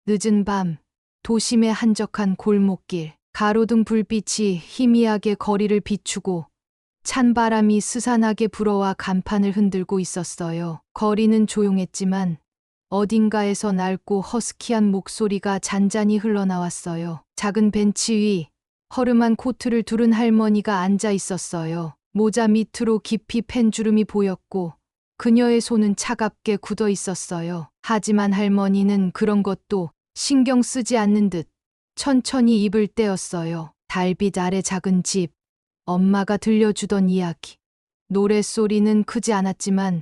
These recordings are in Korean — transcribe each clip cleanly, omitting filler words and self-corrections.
늦은 밤, 도심의 한적한 골목길, 가로등 불빛이 희미하게 거리를 비추고 찬바람이 스산하게 불어와 간판을 흔들고 있었어요. 거리는 조용했지만 어딘가에서 낡고 허스키한 목소리가 잔잔히 흘러나왔어요. 작은 벤치 위 허름한 코트를 두른 할머니가 앉아 있었어요. 모자 밑으로 깊이 팬 주름이 보였고 그녀의 손은 차갑게 굳어 있었어요. 하지만 할머니는 그런 것도 신경 쓰지 않는 듯 천천히 입을 떼었어요. 달빛 아래 작은 집, 엄마가 들려주던 이야기. 노랫소리는 크지 않았지만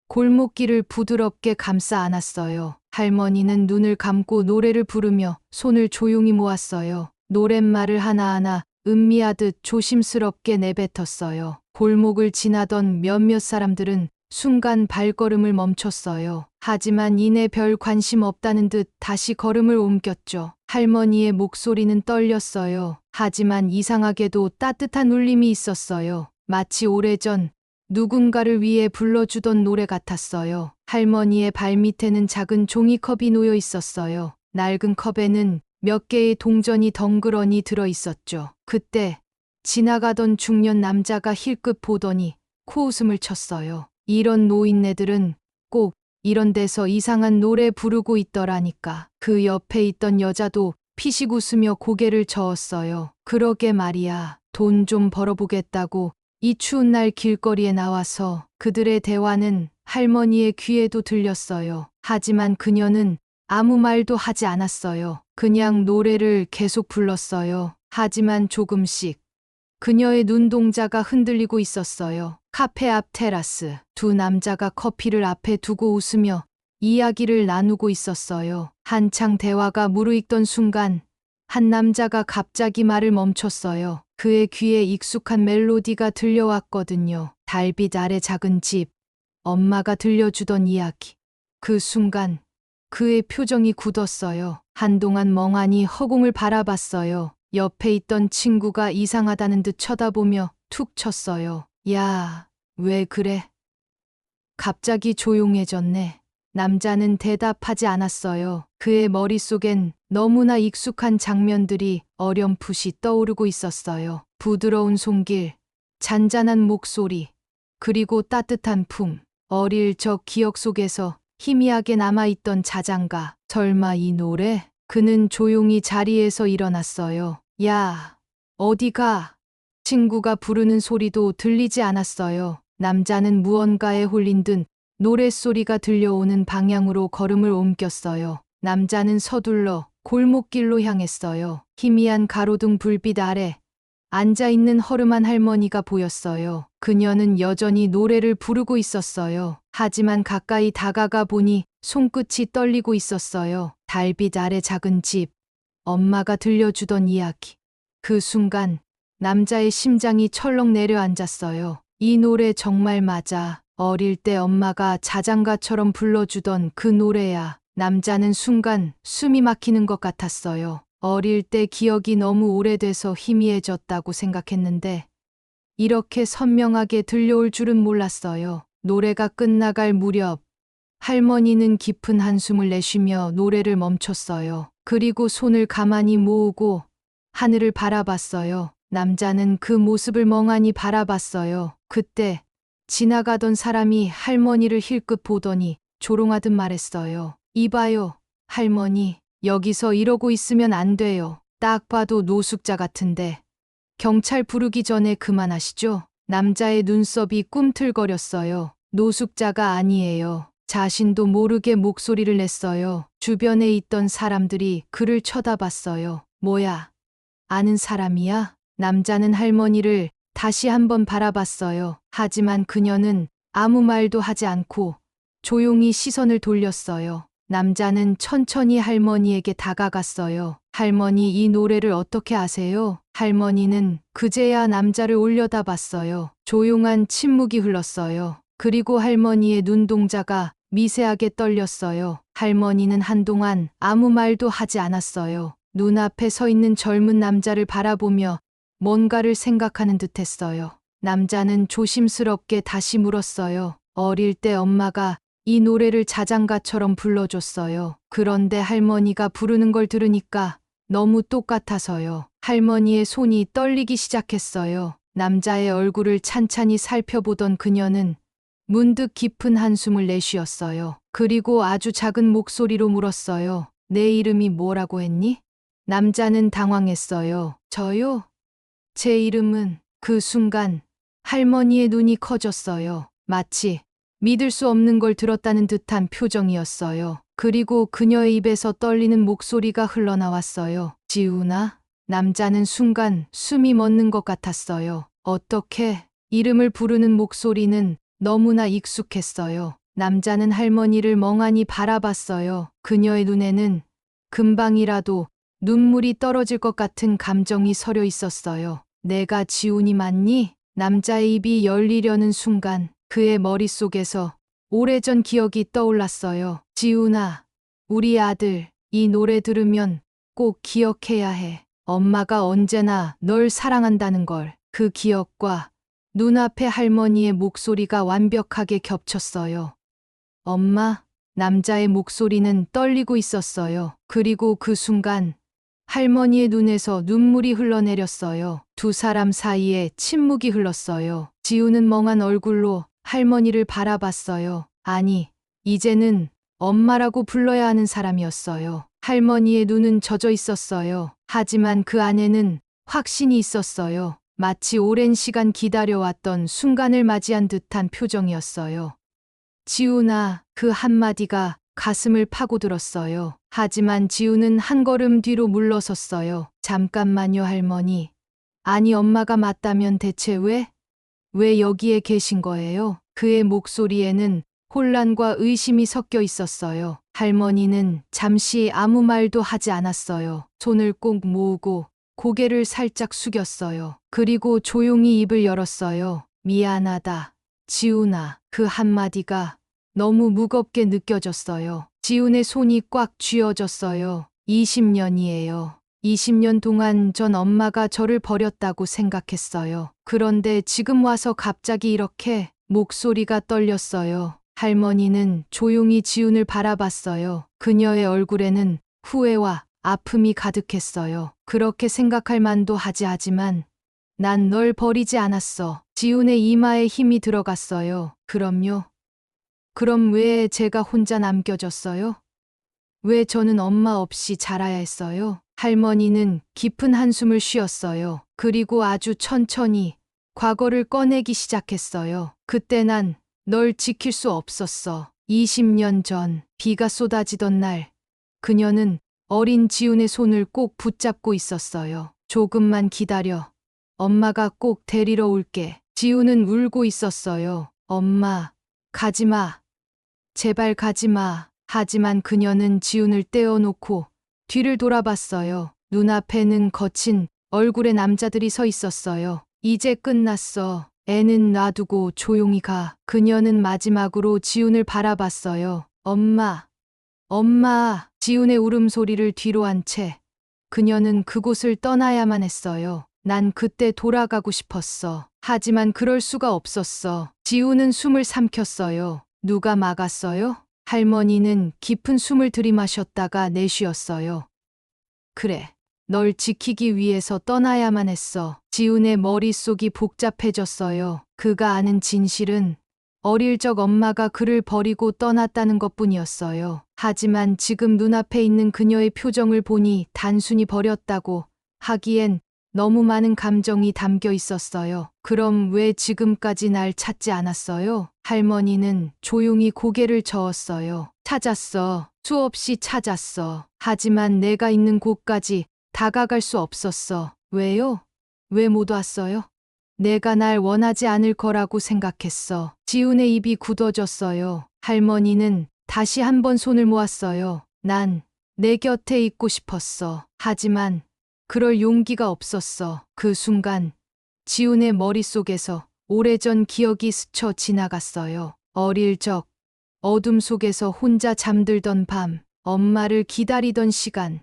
골목길을 부드럽게 감싸 안았어요. 할머니는 눈을 감고 노래를 부르며 손을 조용히 모았어요. 노랫말을 하나하나 음미하듯 조심스럽게 내뱉었어요. 골목을 지나던 몇몇 사람들은 순간 발걸음을 멈췄어요. 하지만 이내 별 관심 없다는 듯 다시 걸음을 옮겼죠. 할머니의 목소리는 떨렸어요. 하지만 이상하게도 따뜻한 울림이 있었어요. 마치 오래전 누군가를 위해 불러주던 노래 같았어요. 할머니의 발밑에는 작은 종이컵이 놓여 있었어요. 낡은 컵에는 몇 개의 동전이 덩그러니 들어 있었죠. 그때 지나가던 중년 남자가 힐끗 보더니 코웃음을 쳤어요. 이런 노인네들은 꼭 이런 데서 이상한 노래 부르고 있더라니까. 그 옆에 있던 여자도 피식 웃으며 고개를 저었어요. 그러게 말이야. 돈 좀 벌어보겠다고 이 추운 날 길거리에 나와서. 그들의 대화는 할머니의 귀에도 들렸어요. 하지만 그녀는 아무 말도 하지 않았어요. 그냥 노래를 계속 불렀어요. 하지만 조금씩 그녀의 눈동자가 흔들리고 있었어요. 카페 앞 테라스. 두 남자가 커피를 앞에 두고 웃으며 이야기를 나누고 있었어요. 한창 대화가 무르익던 순간 한 남자가 갑자기 말을 멈췄어요. 그의 귀에 익숙한 멜로디가 들려왔거든요. 달빛 아래 작은 집, 엄마가 들려주던 이야기. 그 순간 그의 표정이 굳었어요. 한동안 멍하니 허공을 바라봤어요. 옆에 있던 친구가 이상하다는 듯 쳐다보며 툭 쳤어요. 야, 왜 그래? 갑자기 조용해졌네. 남자는 대답하지 않았어요. 그의 머릿속엔 너무나 익숙한 장면들이 어렴풋이 떠오르고 있었어요. 부드러운 손길, 잔잔한 목소리, 그리고 따뜻한 품. 어릴 적 기억 속에서 희미하게 남아있던 자장가. 설마 이 노래? 그는 조용히 자리에서 일어났어요. 야, 어디가? 친구가 부르는 소리도 들리지 않았어요. 남자는 무언가에 홀린 듯 노랫소리가 들려오는 방향으로 걸음을 옮겼어요. 남자는 서둘러 골목길로 향했어요. 희미한 가로등 불빛 아래 앉아있는 허름한 할머니가 보였어요. 그녀는 여전히 노래를 부르고 있었어요. 하지만 가까이 다가가 보니 손끝이 떨리고 있었어요. 달빛 아래 작은 집, 엄마가 들려주던 이야기. 그 순간 남자의 심장이 철렁 내려앉았어요. 이 노래 정말 맞아. 어릴 때 엄마가 자장가처럼 불러주던 그 노래야. 남자는 순간 숨이 막히는 것 같았어요. 어릴 때 기억이 너무 오래돼서 희미해졌다고 생각했는데 이렇게 선명하게 들려올 줄은 몰랐어요. 노래가 끝나갈 무렵 할머니는 깊은 한숨을 내쉬며 노래를 멈췄어요. 그리고 손을 가만히 모으고 하늘을 바라봤어요. 남자는 그 모습을 멍하니 바라봤어요. 그때 지나가던 사람이 할머니를 힐끗 보더니 조롱하듯 말했어요. 이봐요, 할머니. 여기서 이러고 있으면 안 돼요. 딱 봐도 노숙자 같은데. 경찰 부르기 전에 그만하시죠. 남자의 눈썹이 꿈틀거렸어요. 노숙자가 아니에요. 자신도 모르게 목소리를 냈어요. 주변에 있던 사람들이 그를 쳐다봤어요. 뭐야? 아는 사람이야? 남자는 할머니를 다시 한번 바라봤어요. 하지만 그녀는 아무 말도 하지 않고 조용히 시선을 돌렸어요. 남자는 천천히 할머니에게 다가갔어요. 할머니, 이 노래를 어떻게 아세요? 할머니는 그제야 남자를 올려다봤어요. 조용한 침묵이 흘렀어요. 그리고 할머니의 눈동자가 미세하게 떨렸어요. 할머니는 한동안 아무 말도 하지 않았어요. 눈앞에 서 있는 젊은 남자를 바라보며 뭔가를 생각하는 듯 했어요. 남자는 조심스럽게 다시 물었어요. 어릴 때 엄마가 이 노래를 자장가처럼 불러줬어요. 그런데 할머니가 부르는 걸 들으니까 너무 똑같아서요. 할머니의 손이 떨리기 시작했어요. 남자의 얼굴을 찬찬히 살펴보던 그녀는 문득 깊은 한숨을 내쉬었어요. 그리고 아주 작은 목소리로 물었어요. 내 이름이 뭐라고 했니? 남자는 당황했어요. 저요? 제 이름은. 그 순간 할머니의 눈이 커졌어요. 마치 믿을 수 없는 걸 들었다는 듯한 표정이었어요. 그리고 그녀의 입에서 떨리는 목소리가 흘러나왔어요. 지훈아? 남자는 순간 숨이 멎는 것 같았어요. 어떻게? 이름을 부르는 목소리는 너무나 익숙했어요. 남자는 할머니를 멍하니 바라봤어요. 그녀의 눈에는 금방이라도 눈물이 떨어질 것 같은 감정이 서려 있었어요. 내가 지훈이 맞니? 남자의 입이 열리려는 순간 그의 머릿속에서 오래전 기억이 떠올랐어요. 지훈아, 우리 아들, 이 노래 들으면 꼭 기억해야 해. 엄마가 언제나 널 사랑한다는 걸. 그 기억과 눈앞의 할머니의 목소리가 완벽하게 겹쳤어요. 엄마, 남자의 목소리는 떨리고 있었어요. 그리고 그 순간 할머니의 눈에서 눈물이 흘러내렸어요. 두 사람 사이에 침묵이 흘렀어요. 지우는 멍한 얼굴로 할머니를 바라봤어요. 아니, 이제는 엄마라고 불러야 하는 사람이었어요. 할머니의 눈은 젖어 있었어요. 하지만 그 안에는 확신이 있었어요. 마치 오랜 시간 기다려왔던 순간을 맞이한 듯한 표정이었어요. 지훈아, 그 한마디가 가슴을 파고들었어요. 하지만 지훈은 한 걸음 뒤로 물러섰어요. 잠깐만요, 할머니. 아니, 엄마가 맞다면 대체 왜 여기에 계신 거예요? 그의 목소리에는 혼란과 의심이 섞여 있었어요. 할머니는 잠시 아무 말도 하지 않았어요. 손을 꼭 모으고 고개를 살짝 숙였어요. 그리고 조용히 입을 열었어요. 미안하다. 지훈아. 그 한마디가 너무 무겁게 느껴졌어요. 지훈의 손이 꽉 쥐어졌어요. 20년이에요. 20년 동안 전 엄마가 저를 버렸다고 생각했어요. 그런데 지금 와서 갑자기 이렇게 목소리가 떨렸어요. 할머니는 조용히 지훈을 바라봤어요. 그녀의 얼굴에는 후회와 아픔이 가득했어요. 그렇게 생각할 만도 하지만 난 널 버리지 않았어. 지훈의 이마에 힘이 들어갔어요. 그럼요. 그럼 왜 제가 혼자 남겨졌어요? 왜 저는 엄마 없이 자라야 했어요? 할머니는 깊은 한숨을 쉬었어요. 그리고 아주 천천히 과거를 꺼내기 시작했어요. 그때 난 널 지킬 수 없었어. 20년 전 비가 쏟아지던 날 그녀는 어린 지훈의 손을 꼭 붙잡고 있었어요. 조금만 기다려. 엄마가 꼭 데리러 올게. 지훈은 울고 있었어요. 엄마, 가지마. 제발 가지마. 하지만 그녀는 지훈을 떼어놓고 뒤를 돌아봤어요. 눈앞에는 거친 얼굴의 남자들이 서 있었어요. 이제 끝났어. 애는 놔두고 조용히 가. 그녀는 마지막으로 지훈을 바라봤어요. 엄마, 엄마. 지훈의 울음소리를 뒤로 한 채 그녀는 그곳을 떠나야만 했어요. 난 그때 돌아가고 싶었어. 하지만 그럴 수가 없었어. 지훈은 숨을 삼켰어요. 누가 막았어요? 할머니는 깊은 숨을 들이마셨다가 내쉬었어요. 그래. 널 지키기 위해서 떠나야만 했어. 지훈의 머릿속이 복잡해졌어요. 그가 아는 진실은 어릴 적 엄마가 그를 버리고 떠났다는 것뿐이었어요. 하지만 지금 눈앞에 있는 그녀의 표정을 보니 단순히 버렸다고 하기엔 너무 많은 감정이 담겨 있었어요. 그럼 왜 지금까지 날 찾지 않았어요? 할머니는 조용히 고개를 저었어요. 찾았어. 수없이 찾았어. 하지만 내가 있는 곳까지 다가갈 수 없었어. 왜요? 왜 못 왔어요? 내가 날 원하지 않을 거라고 생각했어. 지훈의 입이 굳어졌어요. 할머니는 다시 한번 손을 모았어요. 난 내 곁에 있고 싶었어. 하지만 그럴 용기가 없었어. 그 순간 지훈의 머릿속에서 오래전 기억이 스쳐 지나갔어요. 어릴 적 어둠 속에서 혼자 잠들던 밤, 엄마를 기다리던 시간,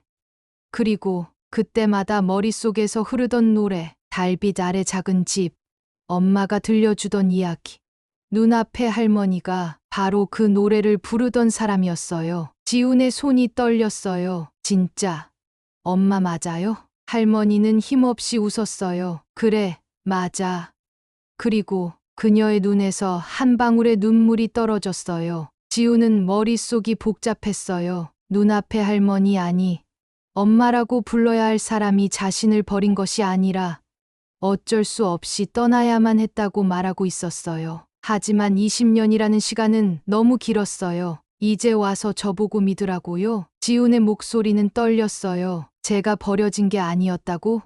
그리고 그때마다 머릿속에서 흐르던 노래, 달빛 아래 작은 집, 엄마가 들려주던 이야기. 눈앞에 할머니가 바로 그 노래를 부르던 사람이었어요. 지훈의 손이 떨렸어요. 진짜 엄마 맞아요? 할머니는 힘없이 웃었어요. 그래, 맞아. 그리고 그녀의 눈에서 한 방울의 눈물이 떨어졌어요. 지우는 머릿속이 복잡했어요. 눈앞의 할머니 아니, 엄마라고 불러야 할 사람이 자신을 버린 것이 아니라 어쩔 수 없이 떠나야만 했다고 말하고 있었어요. 하지만 20년이라는 시간은 너무 길었어요. 이제 와서 저보고 믿으라고요? 지훈의 목소리는 떨렸어요. 제가 버려진 게 아니었다고?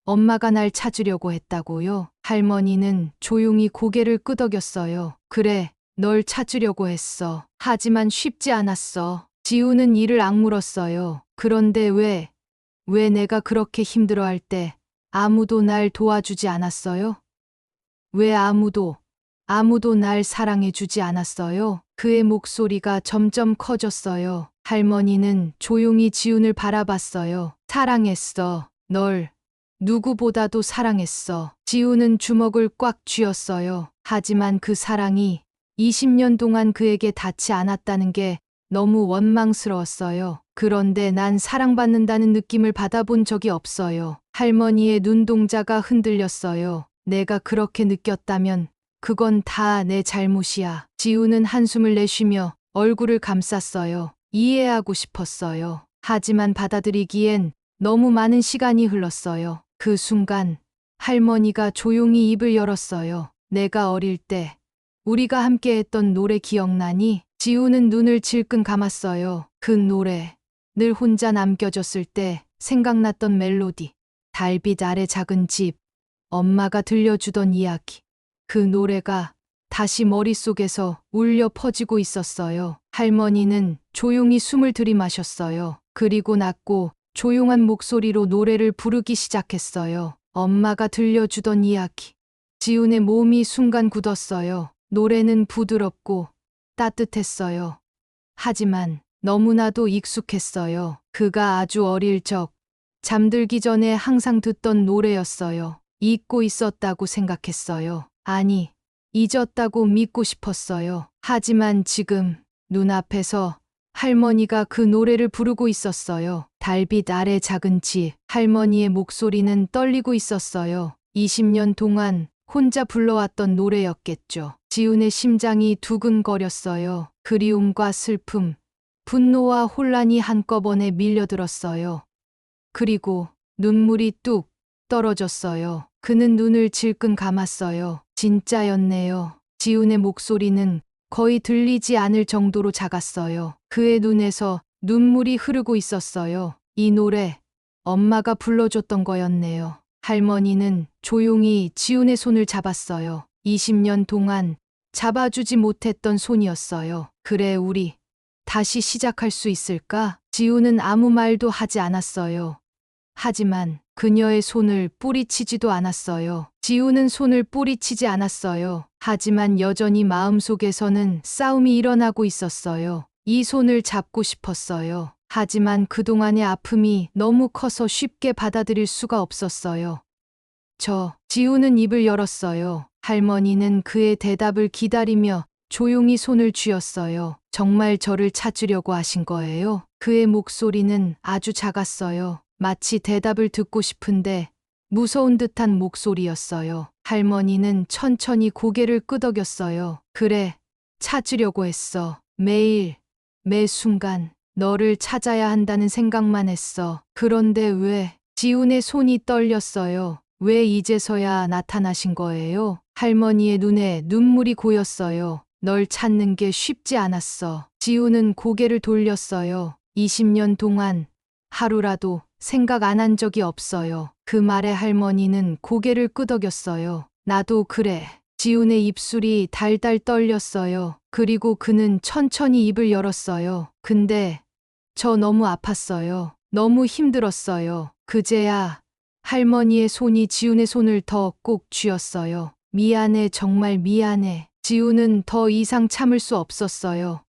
엄마가 날 찾으려고 했다고요? 할머니는 조용히 고개를 끄덕였어요. 그래, 널 찾으려고 했어. 하지만 쉽지 않았어. 지우는 이를 악물었어요. 그런데 왜 내가 그렇게 힘들어할 때 아무도 날 도와주지 않았어요? 왜 아무도 날 사랑해주지 않았어요? 그의 목소리가 점점 커졌어요. 할머니는 조용히 지훈을 바라봤어요. 사랑했어. 널. 누구보다도 사랑했어. 지훈은 주먹을 꽉 쥐었어요. 하지만 그 사랑이 20년 동안 그에게 닿지 않았다는 게 너무 원망스러웠어요. 그런데 난 사랑받는다는 느낌을 받아본 적이 없어요. 할머니의 눈동자가 흔들렸어요. 내가 그렇게 느꼈다면 그건 다 내 잘못이야. 지우는 한숨을 내쉬며 얼굴을 감쌌어요. 이해하고 싶었어요. 하지만 받아들이기엔 너무 많은 시간이 흘렀어요. 그 순간 할머니가 조용히 입을 열었어요. 내가 어릴 때 우리가 함께 했던 노래 기억나니? 지우는 눈을 질끈 감았어요. 그 노래. 늘 혼자 남겨졌을 때 생각났던 멜로디. 달빛 아래 작은 집. 엄마가 들려주던 이야기. 그 노래가 다시 머릿속에서 울려 퍼지고 있었어요. 할머니는 조용히 숨을 들이마셨어요. 그리고 낮고 조용한 목소리로 노래를 부르기 시작했어요. 엄마가 들려주던 이야기. 지훈의 몸이 순간 굳었어요. 노래는 부드럽고 따뜻했어요. 하지만 너무나도 익숙했어요. 그가 아주 어릴 적 잠들기 전에 항상 듣던 노래였어요. 잊고 있었다고 생각했어요. 아니, 잊었다고 믿고 싶었어요. 하지만 지금 눈앞에서 할머니가 그 노래를 부르고 있었어요. 달빛 아래 작은 집. 할머니의 목소리는 떨리고 있었어요. 20년 동안 혼자 불러왔던 노래였겠죠. 지훈의 심장이 두근거렸어요. 그리움과 슬픔, 분노와 혼란이 한꺼번에 밀려들었어요. 그리고 눈물이 뚝 떨어졌어요. 그는 눈을 질끈 감았어요. 진짜였네요. 지훈의 목소리는 거의 들리지 않을 정도로 작았어요. 그의 눈에서 눈물이 흐르고 있었어요. 이 노래, 엄마가 불러줬던 거였네요. 할머니는 조용히 지훈의 손을 잡았어요. 20년 동안 잡아주지 못했던 손이었어요. 그래, 우리 다시 시작할 수 있을까? 지훈은 아무 말도 하지 않았어요. 하지만 그녀의 손을 뿌리치지도 않았어요. 지훈은 손을 뿌리치지 않았어요. 하지만 여전히 마음속에서는 싸움이 일어나고 있었어요. 이 손을 잡고 싶었어요. 하지만 그동안의 아픔이 너무 커서 쉽게 받아들일 수가 없었어요. 지훈은 입을 열었어요. 할머니는 그의 대답을 기다리며 조용히 손을 쥐었어요. 정말 저를 찾으려고 하신 거예요? 그의 목소리는 아주 작았어요. 마치 대답을 듣고 싶은데 무서운 듯한 목소리였어요. 할머니는 천천히 고개를 끄덕였어요. 그래, 찾으려고 했어. 매일, 매 순간 너를 찾아야 한다는 생각만 했어. 그런데 왜? 지훈의 손이 떨렸어요. 왜 이제서야 나타나신 거예요? 할머니의 눈에 눈물이 고였어요. 널 찾는 게 쉽지 않았어. 지훈은 고개를 돌렸어요. 20년 동안 하루라도 생각 안 한 적이 없어요. 그 말에 할머니는 고개를 끄덕였어요. 나도 그래. 지훈의 입술이 달달 떨렸어요. 그리고 그는 천천히 입을 열었어요. 근데 저 너무 아팠어요. 너무 힘들었어요. 그제야 할머니의 손이 지훈의 손을 더 꼭 쥐었어요. 미안해, 정말 미안해. 지훈은 더 이상 참을 수 없었어요.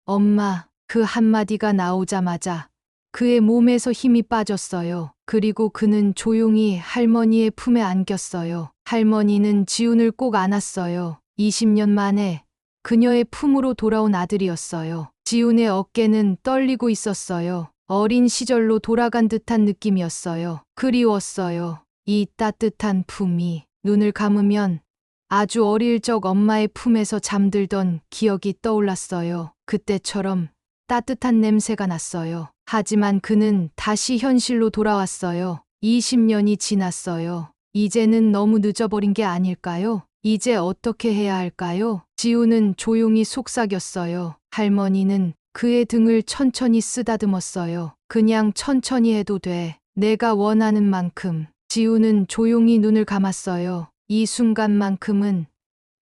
엄마, 그 한마디가 나오자마자 그의 몸에서 힘이 빠졌어요. 그리고 그는 조용히 할머니의 품에 안겼어요. 할머니는 지훈을 꼭 안았어요. 20년 만에 그녀의 품으로 돌아온 아들이었어요. 지훈의 어깨는 떨리고 있었어요. 어린 시절로 돌아간 듯한 느낌이었어요. 그리웠어요. 이 따뜻한 품이. 눈을 감으면 아주 어릴 적 엄마의 품에서 잠들던 기억이 떠올랐어요. 그때처럼 따뜻한 냄새가 났어요. 하지만 그는 다시 현실로 돌아왔어요. 20년이 지났어요. 이제는 너무 늦어버린 게 아닐까요? 이제 어떻게 해야 할까요? 지우는 조용히 속삭였어요. 할머니는 그의 등을 천천히 쓰다듬었어요. 그냥 천천히 해도 돼. 내가 원하는 만큼. 지우는 조용히 눈을 감았어요. 이 순간만큼은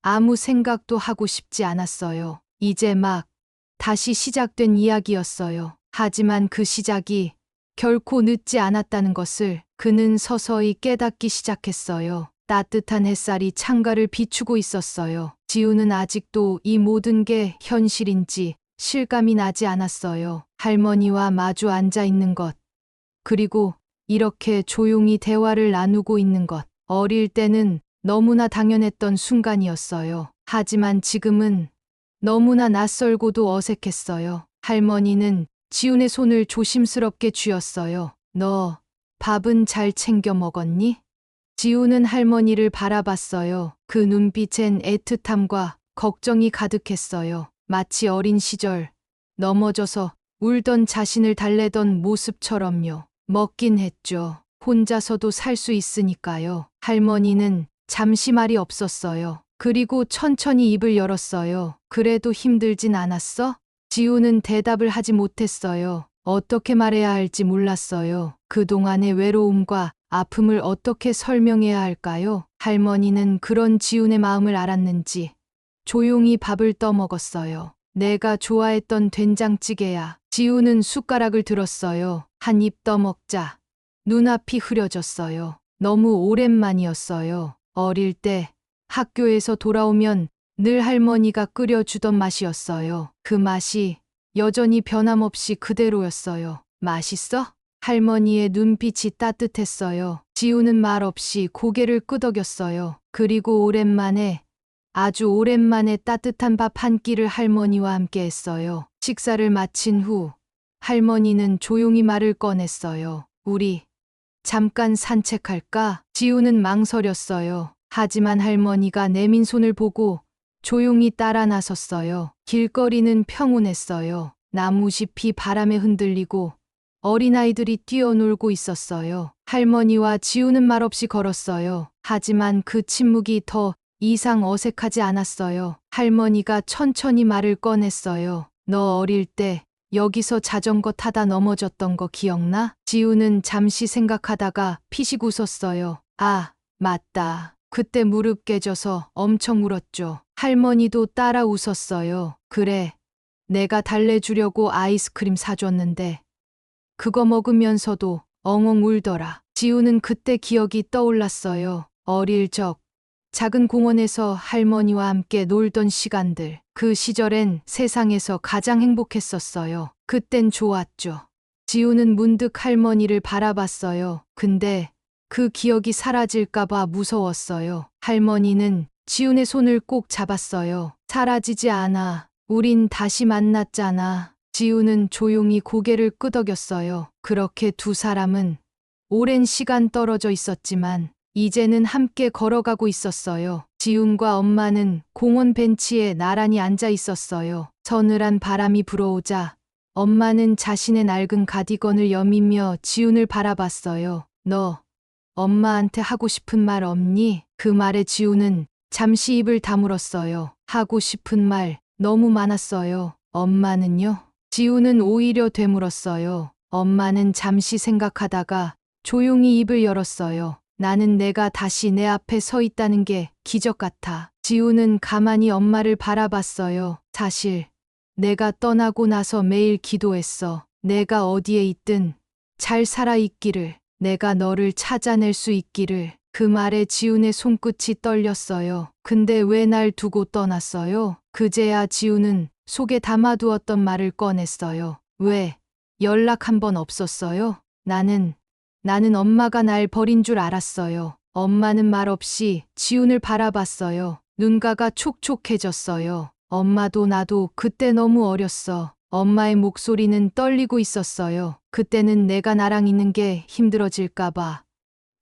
아무 생각도 하고 싶지 않았어요. 이제 막 다시 시작된 이야기였어요. 하지만 그 시작이 결코 늦지 않았다는 것을 그는 서서히 깨닫기 시작했어요. 따뜻한 햇살이 창가를 비추고 있었어요. 지우는 아직도 이 모든 게 현실인지 실감이 나지 않았어요. 할머니와 마주 앉아 있는 것. 그리고 이렇게 조용히 대화를 나누고 있는 것. 어릴 때는 너무나 당연했던 순간이었어요. 하지만 지금은 너무나 낯설고도 어색했어요. 할머니는 지훈의 손을 조심스럽게 쥐었어요. 너 밥은 잘 챙겨 먹었니? 지훈은 할머니를 바라봤어요. 그 눈빛엔 애틋함과 걱정이 가득했어요. 마치 어린 시절 넘어져서 울던 자신을 달래던 모습처럼요. 먹긴 했죠. 혼자서도 살 수 있으니까요. 할머니는 잠시 말이 없었어요. 그리고 천천히 입을 열었어요. 그래도 힘들진 않았어? 지우는 대답을 하지 못했어요. 어떻게 말해야 할지 몰랐어요. 그동안의 외로움과 아픔을 어떻게 설명해야 할까요? 할머니는 그런 지훈의 마음을 알았는지 조용히 밥을 떠먹었어요. 내가 좋아했던 된장찌개야. 지우는 숟가락을 들었어요. 한 입 떠먹자. 눈앞이 흐려졌어요. 너무 오랜만이었어요. 어릴 때 학교에서 돌아오면 늘 할머니가 끓여주던 맛이었어요. 그 맛이 여전히 변함없이 그대로였어요. 맛있어? 할머니의 눈빛이 따뜻했어요. 지우는 말없이 고개를 끄덕였어요. 그리고 오랜만에, 아주 오랜만에 따뜻한 밥 한 끼를 할머니와 함께 했어요. 식사를 마친 후 할머니는 조용히 말을 꺼냈어요. 우리 잠깐 산책할까? 지우는 망설였어요. 하지만 할머니가 내민 손을 보고 조용히 따라 나섰어요. 길거리는 평온했어요. 나무잎이 바람에 흔들리고 어린아이들이 뛰어놀고 있었어요. 할머니와 지우는 말없이 걸었어요. 하지만 그 침묵이 더 이상 어색하지 않았어요. 할머니가 천천히 말을 꺼냈어요. 너 어릴 때 여기서 자전거 타다 넘어졌던 거 기억나? 지우는 잠시 생각하다가 피식 웃었어요. 아, 맞다. 그때 무릎 깨져서 엄청 울었죠. 할머니도 따라 웃었어요. 그래, 내가 달래주려고 아이스크림 사줬는데 그거 먹으면서도 엉엉 울더라. 지우는 그때 기억이 떠올랐어요. 어릴 적 작은 공원에서 할머니와 함께 놀던 시간들. 그 시절엔 세상에서 가장 행복했었어요. 그땐 좋았죠. 지우는 문득 할머니를 바라봤어요. 근데 그 기억이 사라질까봐 무서웠어요. 할머니는 지훈의 손을 꼭 잡았어요. 사라지지 않아. 우린 다시 만났잖아. 지우는 조용히 고개를 끄덕였어요. 그렇게 두 사람은 오랜 시간 떨어져 있었지만 이제는 함께 걸어가고 있었어요. 지훈과 엄마는 공원 벤치에 나란히 앉아 있었어요. 서늘한 바람이 불어오자 엄마는 자신의 낡은 가디건을 여미며 지훈을 바라봤어요. 너 엄마한테 하고 싶은 말 없니? 그 말에 지훈은 잠시 입을 다물었어요. 하고 싶은 말 너무 많았어요. 엄마는요? 지훈은 오히려 되물었어요. 엄마는 잠시 생각하다가 조용히 입을 열었어요. 나는 내가 다시 내 앞에 서 있다는 게 기적 같아. 지훈은 가만히 엄마를 바라봤어요. 사실 내가 떠나고 나서 매일 기도했어. 내가 어디에 있든 잘 살아 있기를. 내가 너를 찾아낼 수 있기를. 그 말에 지훈의 손끝이 떨렸어요. 근데 왜 날 두고 떠났어요? 그제야 지훈은 속에 담아두었던 말을 꺼냈어요. 왜 연락 한 번 없었어요? 나는 엄마가 날 버린 줄 알았어요. 엄마는 말없이 지훈을 바라봤어요. 눈가가 촉촉해졌어요. 엄마도 나도 그때 너무 어렸어. 엄마의 목소리는 떨리고 있었어요. 그때는 내가 나랑 있는 게 힘들어질까봐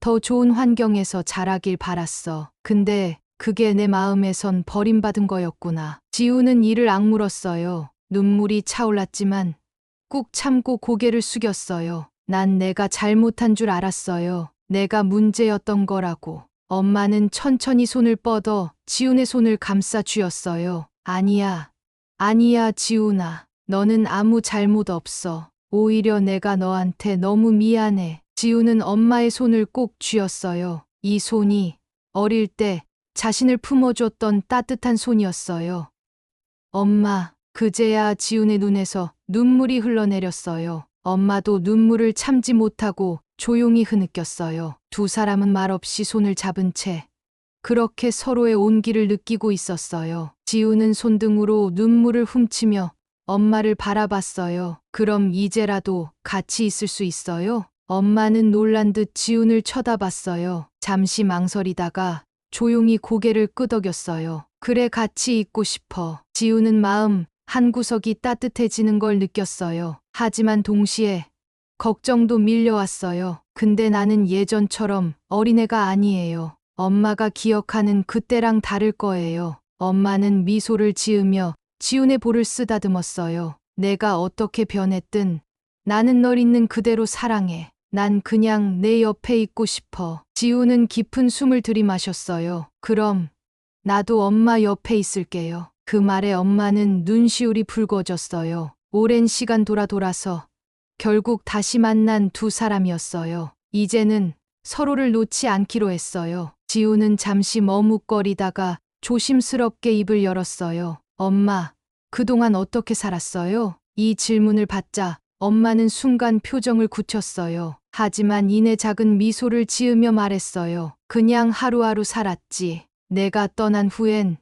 더 좋은 환경에서 자라길 바랐어. 근데 그게 내 마음에선 버림받은 거였구나. 지우는 이를 악물었어요. 눈물이 차올랐지만 꾹 참고 고개를 숙였어요. 난 내가 잘못한 줄 알았어요. 내가 문제였던 거라고. 엄마는 천천히 손을 뻗어 지훈의 손을 감싸 쥐었어요. 아니야. 아니야, 지훈아. 너는 아무 잘못 없어. 오히려 내가 너한테 너무 미안해. 지훈은 엄마의 손을 꼭 쥐었어요. 이 손이 어릴 때 자신을 품어줬던 따뜻한 손이었어요. 엄마, 그제야 지훈의 눈에서 눈물이 흘러내렸어요. 엄마도 눈물을 참지 못하고 조용히 흐느꼈어요. 두 사람은 말없이 손을 잡은 채 그렇게 서로의 온기를 느끼고 있었어요. 지훈은 손등으로 눈물을 훔치며 엄마를 바라봤어요. 그럼 이제라도 같이 있을 수 있어요? 엄마는 놀란 듯 지훈을 쳐다봤어요. 잠시 망설이다가 조용히 고개를 끄덕였어요. 그래, 같이 있고 싶어. 지훈은 마음 한구석이 따뜻해지는 걸 느꼈어요. 하지만 동시에 걱정도 밀려왔어요. 근데 나는 예전처럼 어린애가 아니에요. 엄마가 기억하는 그때랑 다를 거예요. 엄마는 미소를 지으며 지훈의 볼을 쓰다듬었어요. 내가 어떻게 변했든 나는 널 있는 그대로 사랑해. 난 그냥 내 옆에 있고 싶어. 지훈은 깊은 숨을 들이마셨어요. 그럼 나도 엄마 옆에 있을게요. 그 말에 엄마는 눈시울이 붉어졌어요. 오랜 시간 돌아서 결국 다시 만난 두 사람이었어요. 이제는 서로를 놓지 않기로 했어요. 지훈은 잠시 머뭇거리다가 조심스럽게 입을 열었어요. 엄마, 그동안 어떻게 살았어요? 이 질문을 받자 엄마는 순간 표정을 굳혔어요. 하지만 이내 작은 미소를 지으며 말했어요. 그냥 하루하루 살았지. 내가 떠난 후엔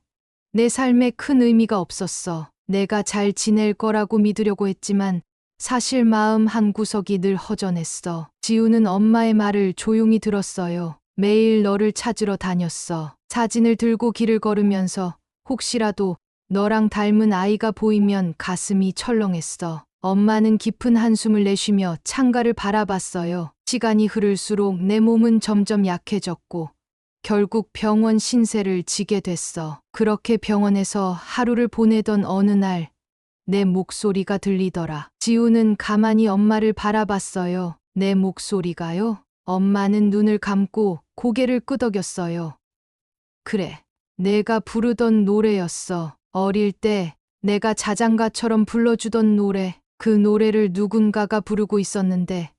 내 삶에 큰 의미가 없었어. 내가 잘 지낼 거라고 믿으려고 했지만 사실 마음 한구석이 늘 허전했어. 지우는 엄마의 말을 조용히 들었어요. 매일 너를 찾으러 다녔어. 사진을 들고 길을 걸으면서 혹시라도 너랑 닮은 아이가 보이면 가슴이 철렁했어. 엄마는 깊은 한숨을 내쉬며 창가를 바라봤어요. 시간이 흐를수록 내 몸은 점점 약해졌고 결국 병원 신세를 지게 됐어. 그렇게 병원에서 하루를 보내던 어느 날 내 목소리가 들리더라. 지우는 가만히 엄마를 바라봤어요. 내 목소리가요? 엄마는 눈을 감고 고개를 끄덕였어요. 그래, 내가 부르던 노래였어. 어릴 때 내가 자장가처럼 불러주던 노래. 그 노래를 누군가가 부르고 있었는데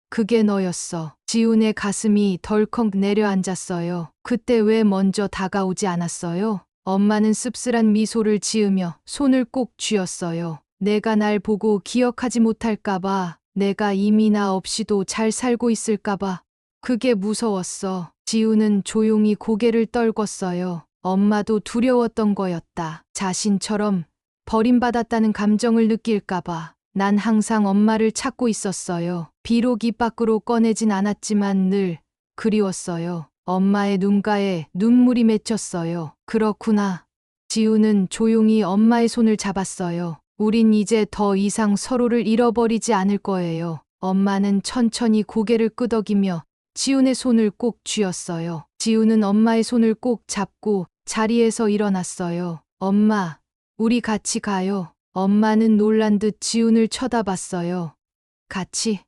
그게 너였어. 지훈의 가슴이 덜컥 내려앉았어요. 그때 왜 먼저 다가오지 않았어요? 엄마는 씁쓸한 미소를 지으며 손을 꼭 쥐었어요. 내가 날 보고 기억하지 못할까봐, 내가 이미 나 없이도 잘 살고 있을까봐. 그게 무서웠어. 지훈은 조용히 고개를 떨궜어요. 엄마도 두려웠던 거였다. 자신처럼 버림받았다는 감정을 느낄까봐. 난 항상 엄마를 찾고 있었어요. 비록 입 밖으로 꺼내진 않았지만 늘 그리웠어요. 엄마의 눈가에 눈물이 맺혔어요. 그렇구나. 지우는 조용히 엄마의 손을 잡았어요. 우린 이제 더 이상 서로를 잃어버리지 않을 거예요. 엄마는 천천히 고개를 끄덕이며 지훈의 손을 꼭 쥐었어요. 지훈은 엄마의 손을 꼭 잡고 자리에서 일어났어요. 엄마, 우리 같이 가요. 엄마는 놀란 듯 지훈을 쳐다봤어요. 같이?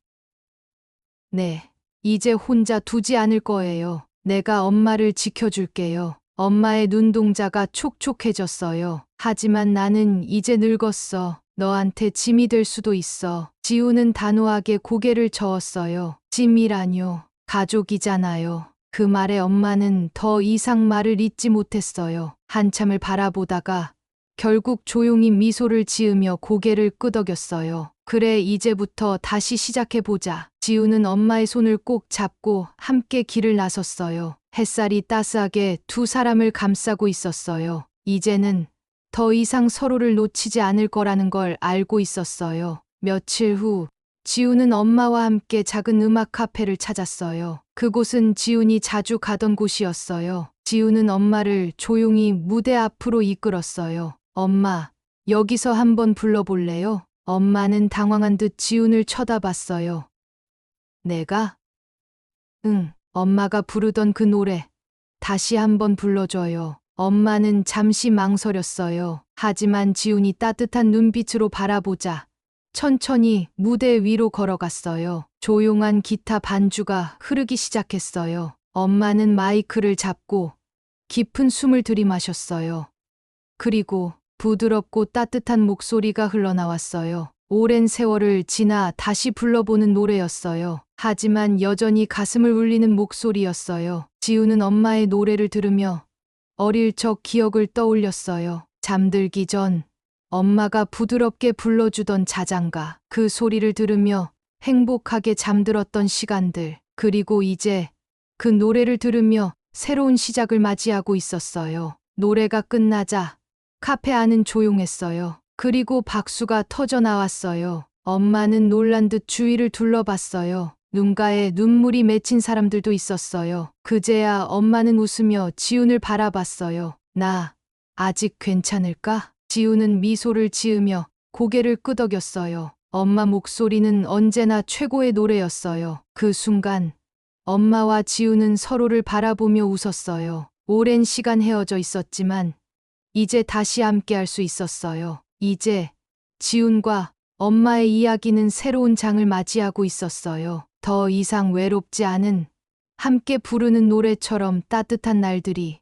네. 이제 혼자 두지 않을 거예요. 내가 엄마를 지켜줄게요. 엄마의 눈동자가 촉촉해졌어요. 하지만 나는 이제 늙었어. 너한테 짐이 될 수도 있어. 지우는 단호하게 고개를 저었어요. 짐이라뇨. 가족이잖아요. 그 말에 엄마는 더 이상 말을 잇지 못했어요. 한참을 바라보다가 결국 조용히 미소를 지으며 고개를 끄덕였어요. 그래, 이제부터 다시 시작해보자. 지우는 엄마의 손을 꼭 잡고 함께 길을 나섰어요. 햇살이 따스하게 두 사람을 감싸고 있었어요. 이제는 더 이상 서로를 놓치지 않을 거라는 걸 알고 있었어요. 며칠 후, 지우는 엄마와 함께 작은 음악 카페를 찾았어요. 그곳은 지훈이 자주 가던 곳이었어요. 지우는 엄마를 조용히 무대 앞으로 이끌었어요. 엄마, 여기서 한번 불러볼래요? 엄마는 당황한 듯 지훈을 쳐다봤어요. 내가? 응, 엄마가 부르던 그 노래. 다시 한번 불러줘요. 엄마는 잠시 망설였어요. 하지만 지훈이 따뜻한 눈빛으로 바라보자 천천히 무대 위로 걸어갔어요. 조용한 기타 반주가 흐르기 시작했어요. 엄마는 마이크를 잡고 깊은 숨을 들이마셨어요. 그리고 부드럽고 따뜻한 목소리가 흘러나왔어요. 오랜 세월을 지나 다시 불러보는 노래였어요. 하지만 여전히 가슴을 울리는 목소리였어요. 지우는 엄마의 노래를 들으며 어릴 적 기억을 떠올렸어요. 잠들기 전 엄마가 부드럽게 불러주던 자장가, 그 소리를 들으며 행복하게 잠들었던 시간들, 그리고 이제 그 노래를 들으며 새로운 시작을 맞이하고 있었어요. 노래가 끝나자 카페 안은 조용했어요. 그리고 박수가 터져 나왔어요. 엄마는 놀란 듯 주위를 둘러봤어요. 눈가에 눈물이 맺힌 사람들도 있었어요. 그제야 엄마는 웃으며 지훈을 바라봤어요. 나 아직 괜찮을까? 지훈은 미소를 지으며 고개를 끄덕였어요. 엄마 목소리는 언제나 최고의 노래였어요. 그 순간 엄마와 지훈은 서로를 바라보며 웃었어요. 오랜 시간 헤어져 있었지만 이제 다시 함께할 수 있었어요. 이제 지훈과 엄마의 이야기는 새로운 장을 맞이하고 있었어요. 더 이상 외롭지 않은, 함께 부르는 노래처럼 따뜻한 날들이